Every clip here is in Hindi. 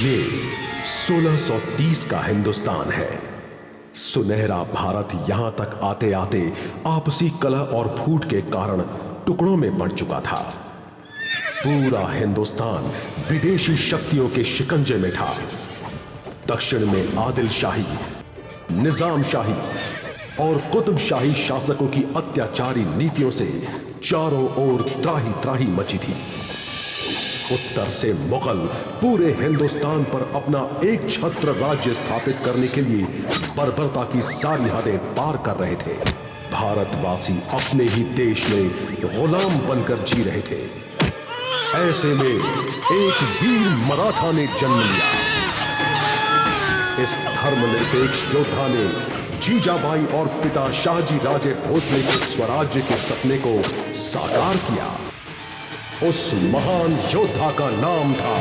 ये 1630 का हिंदुस्तान है। सुनहरा भारत यहां तक आते आते आपसी कलह और फूट के कारण टुकड़ों में बढ़ चुका था। पूरा हिंदुस्तान विदेशी शक्तियों के शिकंजे में था। दक्षिण में आदिल शाही, निजाम शाही और कुतुब शाही शासकों की अत्याचारी नीतियों से चारों ओर त्राही त्राही मची थी। उत्तर से मुगल पूरे हिंदुस्तान पर अपना एक छत्र राज्य स्थापित करने के लिए बर्बरता की सारी हदें पार कर रहे थे। भारतवासी अपने ही देश में गुलाम बनकर जी रहे थे। ऐसे में एक वीर मराठा ने जन्म लिया। इस धर्मनिरपेक्ष योद्धा ने जीजाबाई और पिता शाहजी राजे भोसले के स्वराज्य के सपने को साकार किया। उस महान योद्धा का नाम था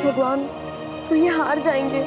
भगवान, तो ये हार जाएंगे।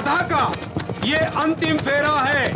स्पर्धा का ये अंतिम फेरा है।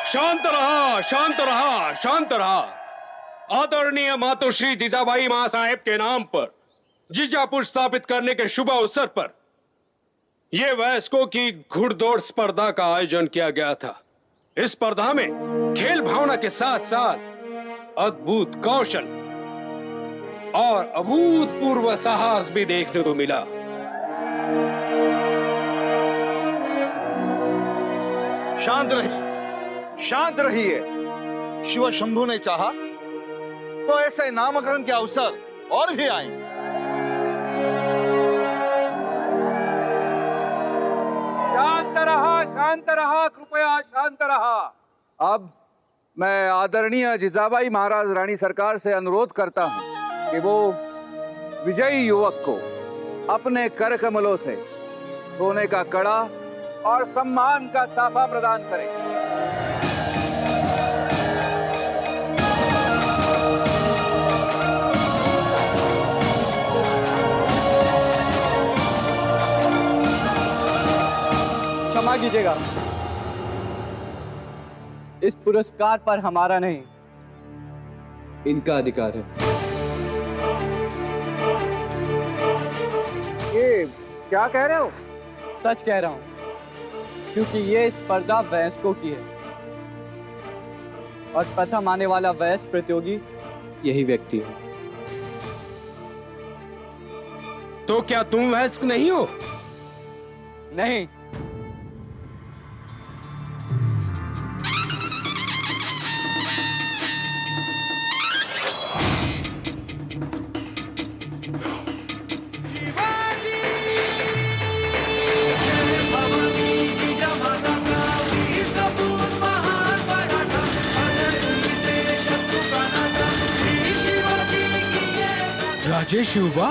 शांत रहा, शांत रहा, शांत रहा। आदरणीय मातोश्री जीजाबाई महासाहेब के नाम पर जीजापुर स्थापित करने के शुभ अवसर पर यह वयस्कों की घुड़दौड़ स्पर्धा का आयोजन किया गया था। इस स्पर्धा में खेल भावना के साथ साथ अद्भुत कौशल और अभूतपूर्व साहस भी देखने को मिला। शांत रहिए, शांत रहिए। शिव शंभु ने चाहा तो ऐसे नामकरण के अवसर और भी आएंगे। शांत रहा, कृपया शांत रहा। अब मैं आदरणीय जिजाबाई महाराज रानी सरकार से अनुरोध करता हूं कि वो विजयी युवक को अपने कर कमलों से सोने का कड़ा और सम्मान का साफा प्रदान करें। क्षमा कीजिएगा, इस पुरस्कार पर हमारा नहीं, इनका अधिकार है। ये क्या कह रहे हो? सच कह रहा हूं, क्योंकि ये स्पर्धा वयस्कों की है और प्रथम आने वाला वयस्क प्रतियोगी यही व्यक्ति है। तो क्या तुम वयस्क नहीं हो? नहीं, राजेश युवा,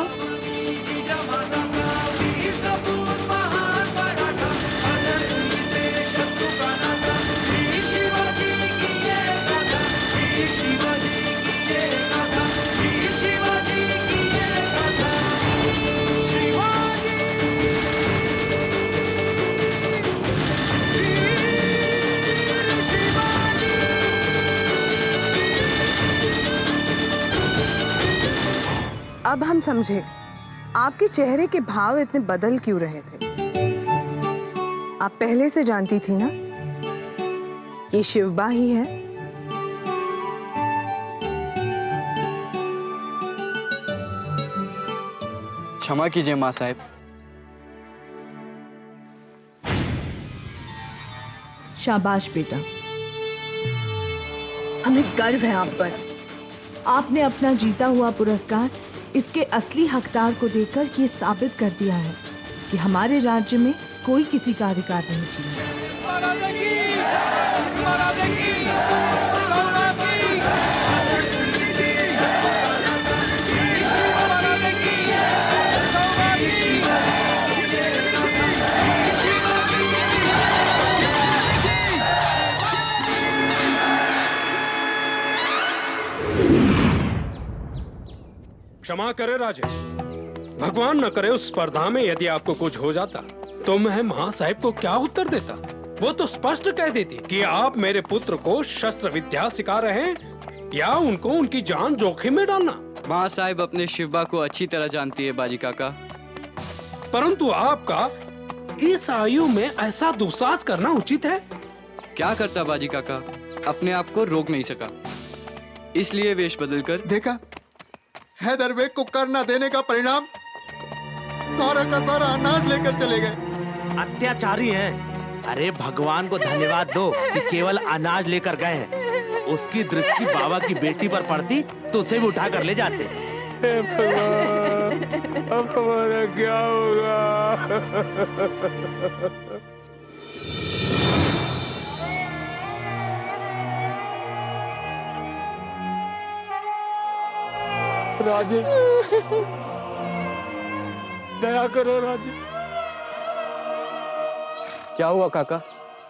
अब हम समझे आपके चेहरे के भाव इतने बदल क्यों रहे थे। आप पहले से जानती थी ना ये शिवबा ही है। क्षमा कीजिए माँ साहब। शाबाश बेटा, हमें गर्व है आप पर। आपने अपना जीता हुआ पुरस्कार इसके असली हकदार को देकर ये साबित कर दिया है कि हमारे राज्य में कोई किसी का अधिकार नहीं छीना। क्षमा करे राजे, भगवान न करे उस स्पर्धा में यदि आपको कुछ हो जाता तो मैं मां साहब को क्या उत्तर देता? वो तो स्पष्ट कह देती कि आप मेरे पुत्र को शस्त्र विद्या सिखा रहे हैं या उनको उनकी जान जोखिम में डालना। माँ साहब अपने शिवा को अच्छी तरह जानती है बाजी काका। परंतु आपका इस आयु में ऐसा दुस्साहस करना उचित है? क्या करता बाजी काका, अपने आप को रोक नहीं सका, इसलिए वेश बदलकर। देखा, हैदर बेग को कर न देने का परिणाम, सारा का सारा अनाज लेकर चले गए। अत्याचारी हैं। अरे भगवान को धन्यवाद दो कि केवल अनाज लेकर गए हैं। उसकी दृष्टि बाबा की बेटी पर पड़ती तो उसे भी उठा कर ले जाते। हे भगवान, अब हमारा क्या होगा? राजे, दया करो राजे। क्या हुआ काका?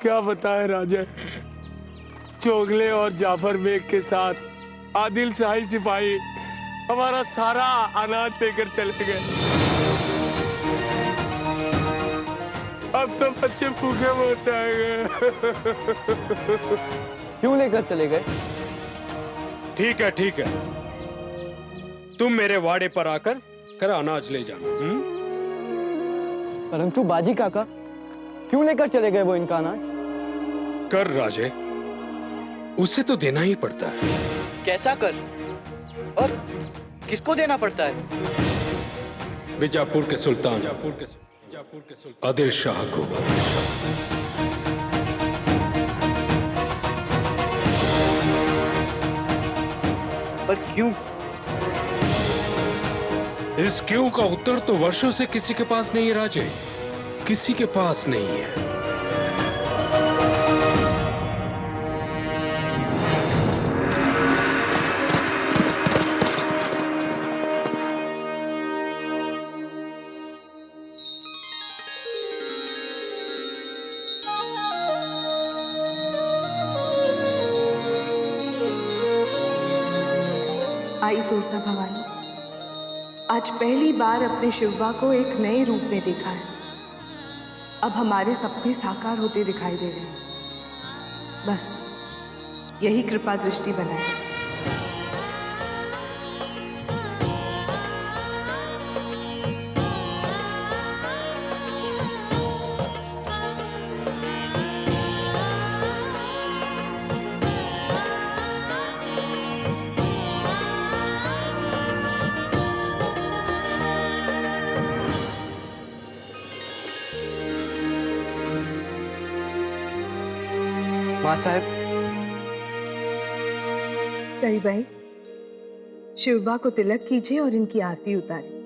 क्या बताए राजे, चोगले और जाफर बेग के साथ आदिल शाही सिपाही हमारा सारा अनाज लेकर चले गए। अब तो बच्चे भूखे मर जाएंगे। क्यों लेकर चले गए? ठीक है ठीक है, तुम मेरे वाड़े पर आकर कर अनाज ले जाना। परंतु बाजी काका, क्यों लेकर चले गए वो इनका अनाज? कर राजे, उसे तो देना ही पड़ता है। कैसा कर और किसको देना पड़ता है? बीजापुर के सुल्तान आदिल शाह को। पर क्यों? इस क्यों का उत्तर तो वर्षों से किसी के पास नहीं है राजे, किसी के पास नहीं है। आई तुलसा भवानी, आज पहली बार अपने शिवबा को एक नए रूप में देखा है। अब हमारे सपने साकार होते दिखाई दे रहे हैं। बस यही कृपा दृष्टि बनाए। माँ साहब। सही भाई, शिवबा को तिलक कीजिए और इनकी आरती उतारिए।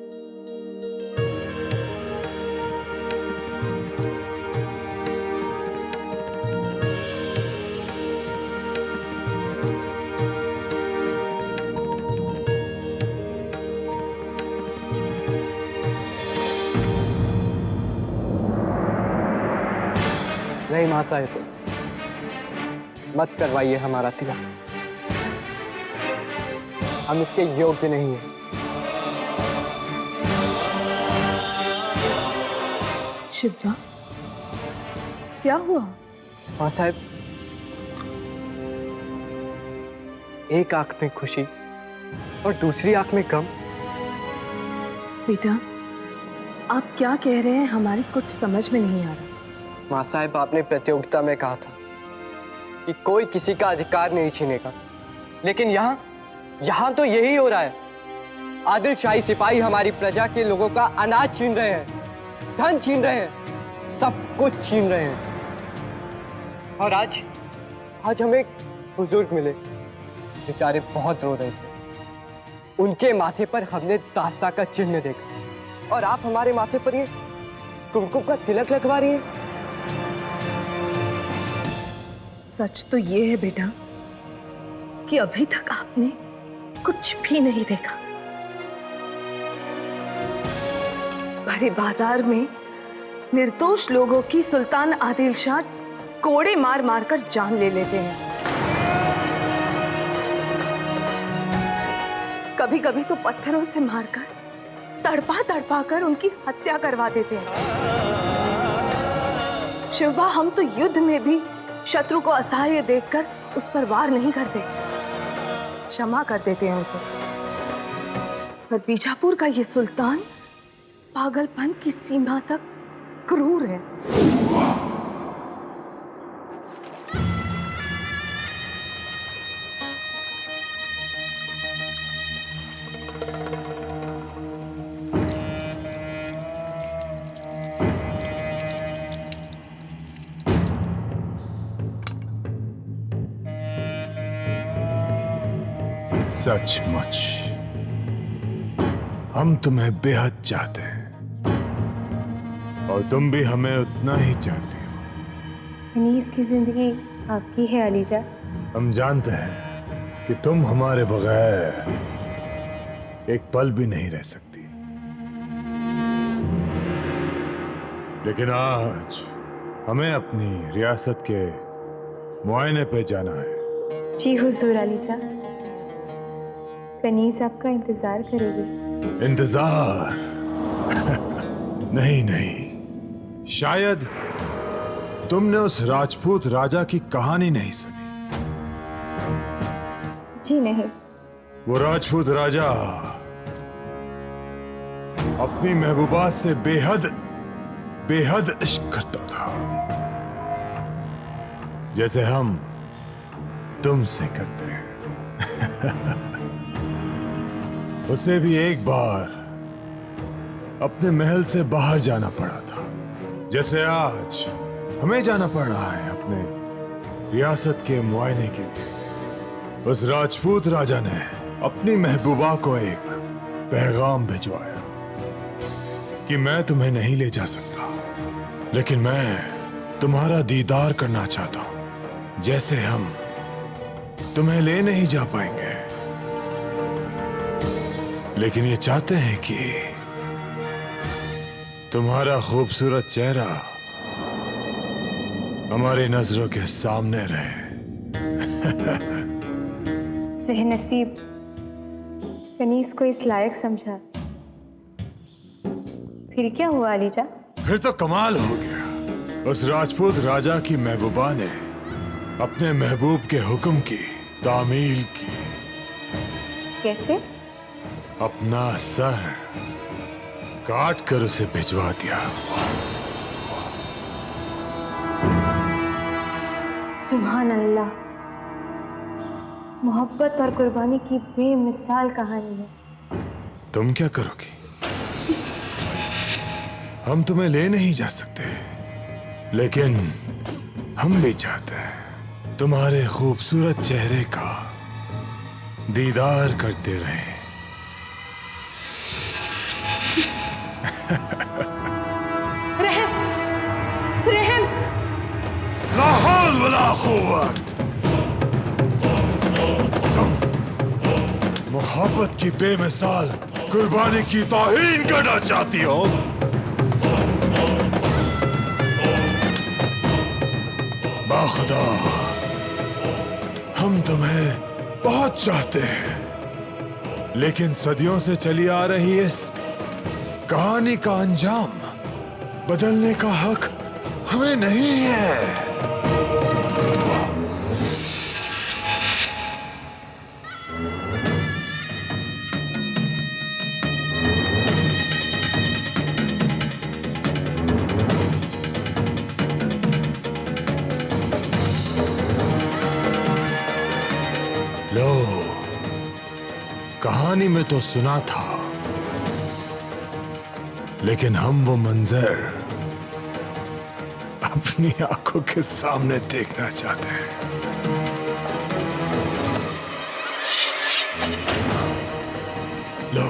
नहीं माँ साहब, मत करवाइए हमारा तिलक, हम इसके योग्य नहीं हैं। शिवबा, क्या हुआ? माँ साहब, एक आंख में खुशी और दूसरी आंख में गम। बेटा, आप क्या कह रहे हैं, हमारी कुछ समझ में नहीं आ रहा। माँ साहब, आपने प्रतियोगिता में कहा था कि कोई किसी का अधिकार नहीं छीनेगा, लेकिन यहाँ तो यही हो रहा है। आदिल शाही सिपाही हमारी प्रजा के लोगों का अनाज छीन रहे हैं, धन छीन रहे हैं, सब कुछ छीन रहे हैं। और आज हमें एक बुजुर्ग मिले, बेचारे बहुत रो रहे थे। उनके माथे पर हमने दास्ता का चिन्ह देखा और आप हमारे माथे पर ये कुमकुम का तिलक लगवा रही है। सच तो ये है बेटा कि अभी तक आपने कुछ भी नहीं देखा। बड़े बाजार में निर्दोष लोगों की सुल्तान आदिल शाह कोड़े मार मार कर जान ले लेते हैं। कभी कभी तो पत्थरों से मारकर तड़पा तड़पा कर उनकी हत्या करवा देते हैं। शिवबा, हम तो युद्ध में भी शत्रु को असहाय देखकर उस पर वार नहीं करते, क्षमा कर देते हैं उसे। पर बीजापुर का ये सुल्तान पागलपन की सीमा तक क्रूर है। सचमुच हम तुम्हें बेहद चाहते हैं और तुम भी हमें उतना ही चाहती हो। अनीस की जिंदगी आपकी है अलीजा। हम जानते हैं कि तुम हमारे बगैर एक पल भी नहीं रह सकती, लेकिन आज हमें अपनी रियासत के मुआयने पे जाना है। जी हुजूर अलीजा, कनीज आपका इंतजार करेगी। इंतजार? नहीं नहीं, शायद तुमने उस राजपूत राजा की कहानी नहीं सुनी। जी नहीं। वो राजपूत राजा अपनी महबूबा से बेहद बेहद इश्क करता था, जैसे हम तुमसे करते हैं। उसे भी एक बार अपने महल से बाहर जाना पड़ा था, जैसे आज हमें जाना पड़ रहा है अपने रियासत के मुआयने के लिए। उस राजपूत राजा ने अपनी महबूबा को एक पैगाम भिजवाया कि मैं तुम्हें नहीं ले जा सकता, लेकिन मैं तुम्हारा दीदार करना चाहता हूं, जैसे हम तुम्हें ले नहीं जा पाएंगे, लेकिन ये चाहते हैं कि तुम्हारा खूबसूरत चेहरा हमारी नजरों के सामने रहे। सहनसीब कनीज को इस लायक समझा, फिर क्या हुआ अलीजा? फिर तो कमाल हो गया। उस राजपूत राजा की महबूबा ने अपने महबूब के हुक्म की तामील की। कैसे? अपना सर काट कर उसे भिजवा दिया। सुभान अल्लाह, मोहब्बत और कुर्बानी की बेमिसाल कहानी है। तुम क्या करोगी? हम तुम्हें ले नहीं जा सकते, लेकिन हम भी चाहते हैं तुम्हारे खूबसूरत चेहरे का दीदार करते रहें। रहम, रहम। ला हौल वला कुव्वत। तुम मोहब्बत की बेमिसाल कुर्बानी की तौहीन करना चाहती हो? बाखुदा, हम तुम्हें बहुत चाहते हैं, लेकिन सदियों से चली आ रही इस कहानी का अंजाम बदलने का हक हमें नहीं है। लो, कहानी में तो सुना था लेकिन हम वो मंजर अपनी आंखों के सामने देखना चाहते हैं। लो,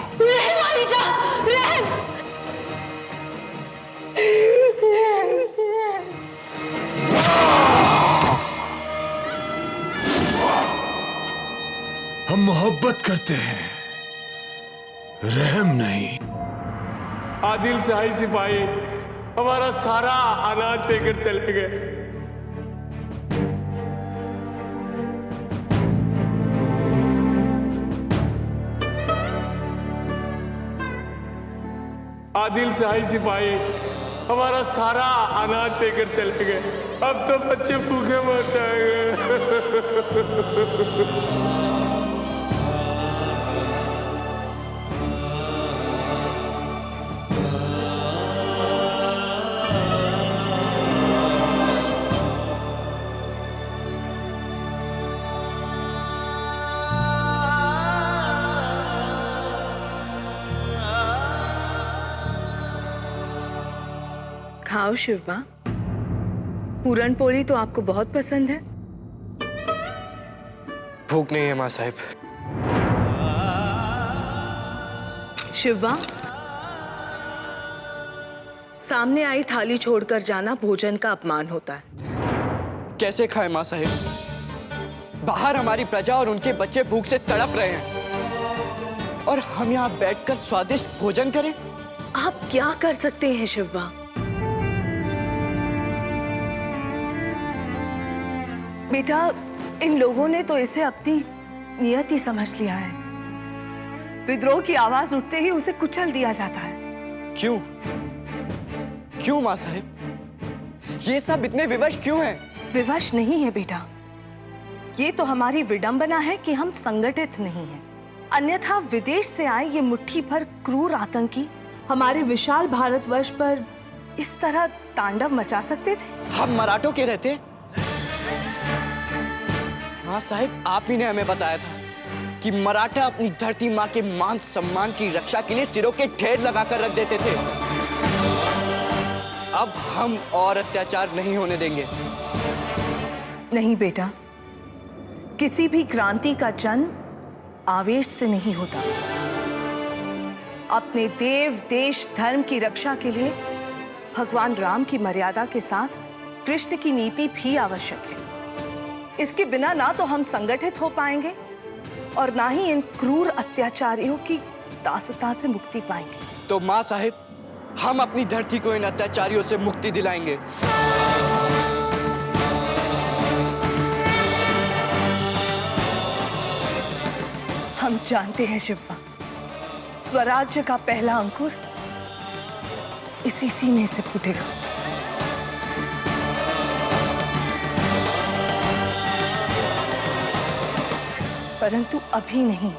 हम मोहब्बत करते हैं, रहम नहीं। आदिल शाही सिपाही हमारा सारा अनाज लेकर चले गए। आदिल शाही सिपाही हमारा सारा अनाज लेकर चले गए। अब तो बच्चे भूखे मर जाएंगे। खाओ शिवबा, पूरन पोली तो आपको बहुत पसंद है। भूख नहीं है माँ साहिब। शिवबा, सामने आई थाली छोड़कर जाना भोजन का अपमान होता है। कैसे खाए माँ साहिब? बाहर हमारी प्रजा और उनके बच्चे भूख से तड़प रहे हैं और हम यहाँ बैठकर स्वादिष्ट भोजन करें। आप क्या कर सकते हैं शिवबा? बेटा, इन लोगों ने तो इसे अपनी नियति समझ लिया है। विद्रोह की आवाज उठते ही उसे कुचल दिया जाता है। क्यों? क्यों माँ साहिब? ये सब इतने विवश क्यों हैं? विवश नहीं है बेटा, ये तो हमारी विडंबना है कि हम संगठित नहीं हैं। अन्यथा विदेश से आए ये मुट्ठी भर क्रूर आतंकी हमारे विशाल भारतवर्ष पर इस तरह तांडव मचा सकते थे? हम मराठों के रहते। माँ साहिब, आप ही ने हमें बताया था कि मराठा अपनी धरती माँ के मान सम्मान की रक्षा के लिए सिरों के ढेर लगाकर रख देते थे। अब हम और अत्याचार नहीं होने देंगे। नहीं बेटा, किसी भी क्रांति का जन्म आवेश से नहीं होता। अपने देव, देश, धर्म की रक्षा के लिए भगवान राम की मर्यादा के साथ कृष्ण की नीति भी आवश्यक है। इसके बिना ना तो हम संगठित हो पाएंगे और ना ही इन क्रूर अत्याचारियों की दासता से मुक्ति पाएंगे। तो माँ साहिब, हम अपनी धरती को इन अत्याचारियों से मुक्ति दिलाएंगे। हम जानते हैं शिवबा, स्वराज्य का पहला अंकुर इसी सीने से फूटेगा। परंतु अभी नहीं।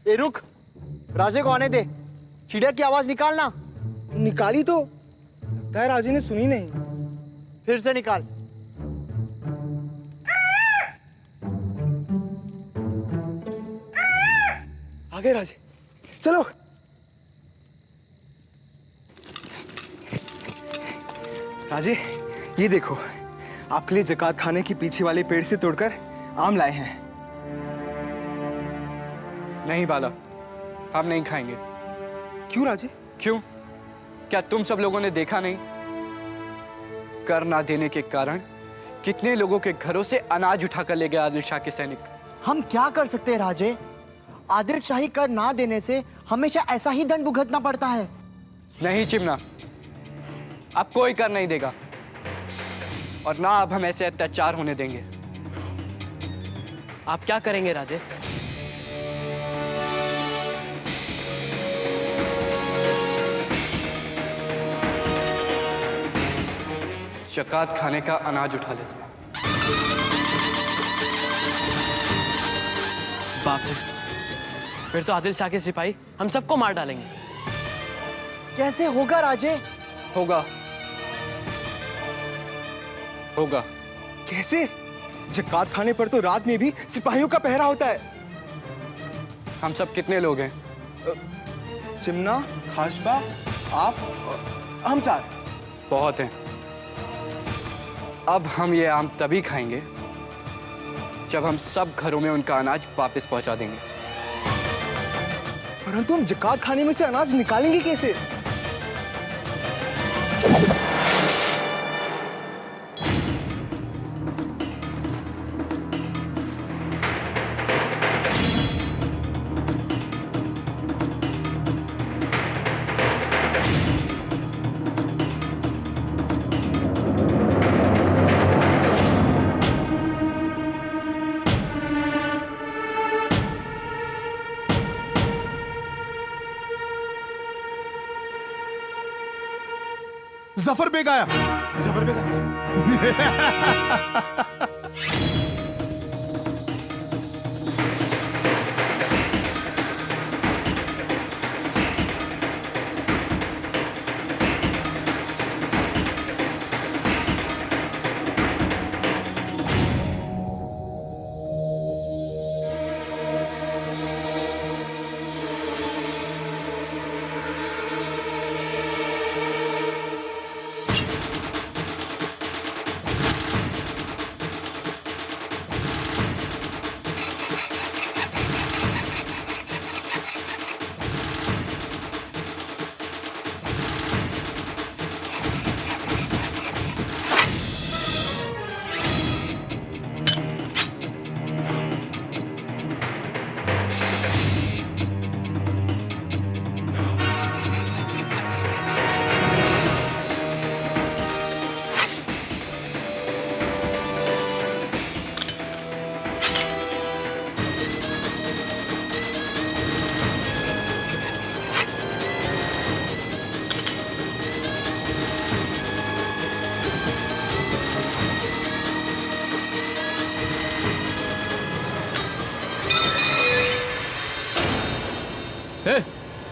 ए रुक, राजे को आने दे। चिड़िया की आवाज निकालना। निकाली तो राजे ने सुनी नहीं। फिर से निकाल। आगे राजे, चलो। राजे, ये देखो, आपके लिए जकात खाने की पीछे वाले पेड़ से तोड़कर आम लाए हैं। नहीं बाला, हम नहीं खाएंगे। क्यों राजे? क्यों? क्या तुम सब लोगों ने देखा नहीं? कर ना देने के कारण कितने लोगों के घरों से अनाज उठाकर ले गए आदिल शाह के सैनिक। हम क्या कर सकते हैं राजे? आदिल शाही कर ना देने से हमेशा ऐसा ही दंड भुगतना पड़ता है। नहीं चिमना, अब कोई कर नहीं देगा और ना अब हम ऐसे अत्याचार होने देंगे। आप क्या करेंगे राजे? जकात खाने का अनाज उठा लेते हैं। बाप रे, फिर तो आदिल शाह के सिपाही हम सबको मार डालेंगे। कैसे होगा राजे? होगा। कैसे? जकात खाने पर तो रात में भी सिपाहियों का पहरा होता है। हम सब कितने लोग हैं? चिमना, खाशबा, आप, हम 4। बहुत हैं। अब हम ये आम तभी खाएंगे जब हम सब घरों में उनका अनाज वापस पहुंचा देंगे। परंतु हम जकात खाने में से अनाज निकालेंगे कैसे? जफर बेग आया। जफर बेग आया।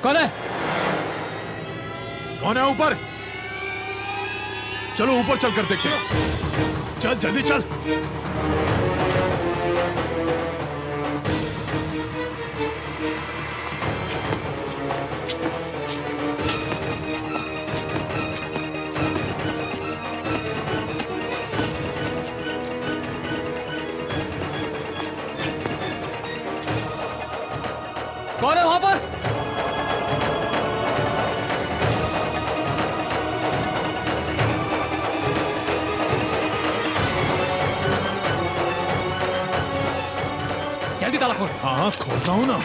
कौन है? कौन है ऊपर? चलो ऊपर चल कर देखते हैं। चल जल्दी चल। कौन है वहां पर? जल्दी ताला खोल। हाँ खोलता हूँ ना।